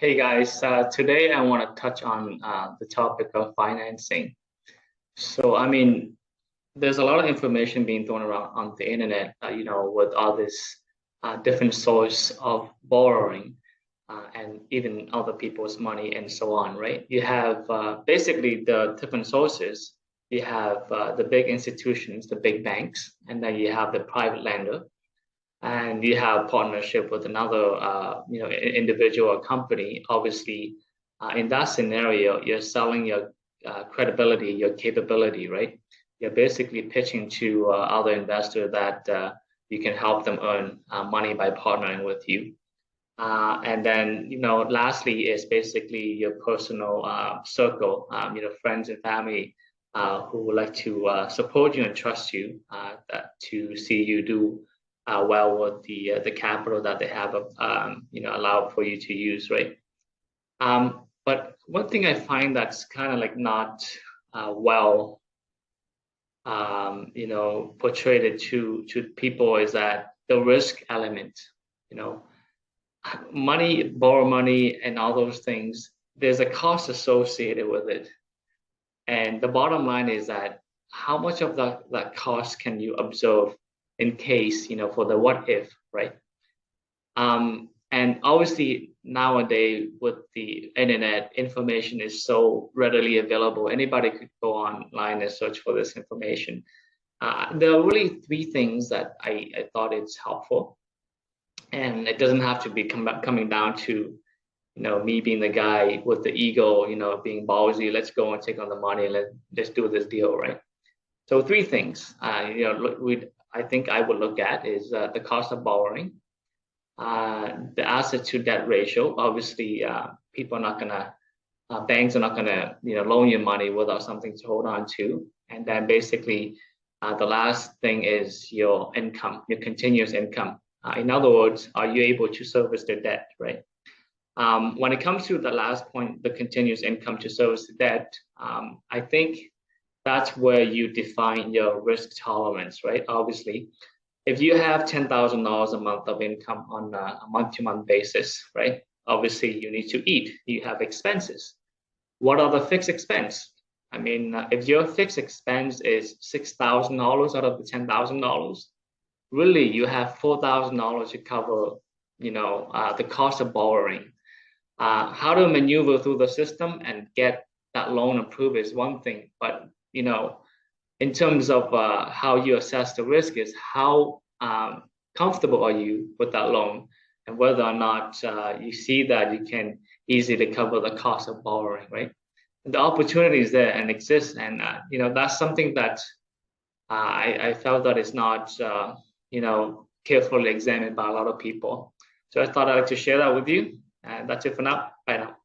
Hey guys, today I want to touch on the topic of financing. There's a lot of information being thrown around on the internet, with all this different source of borrowing and even other people's money and so on, right? You have basically the different sources. You have the big institutions, the big banks, and then you have the private lender, and you have partnership with another individual or company. Obviously, in that scenario you're selling your credibility, your capability, right? You're basically pitching to other investor that you can help them earn money by partnering with you. And then, lastly is basically your personal circle, friends and family who would like to support you and trust you to see you do well with the capital that they have, allowed for you to use, right? But one thing I find that's kind of like not well, portrayed to people is that the risk element, you know money, borrow money, and all those things, there's a cost associated with it. And the bottom line is that how much of that cost can you absorb in case, for the what if, right? And obviously nowadays with the internet, information is so readily available. Anybody could go online and search for this information. There are really three things that I thought it's helpful, and it doesn't have to be coming down to me being the guy with the ego, being ballsy. Let's go and take on the money and let's do this deal, right? So three things, I think I would look at is the cost of borrowing, the asset to debt ratio. Obviously, people are not gonna, banks are not gonna, loan you money without something to hold on to. And then basically, the last thing is your income, your continuous income. In other words, are you able to service the debt, right? When it comes to the last point, the continuous income to service the debt, I think that's where you define your risk tolerance, right? Obviously, if you have $10,000 a month of income on a month-to-month basis, right? Obviously, you need to eat. You have expenses. What are the fixed expense? If your fixed expense is $6,000 out of the $10,000, really you have $4,000 to cover, the cost of borrowing. How to maneuver through the system and get that loan approved is one thing, but in terms of how you assess the risk is how comfortable are you with that loan, and whether or not you see that you can easily cover the cost of borrowing, right? And the opportunity is there and exists, and that's something that I felt that is not carefully examined by a lot of people. So I thought I'd like to share that with you, and that's it for now. Bye now.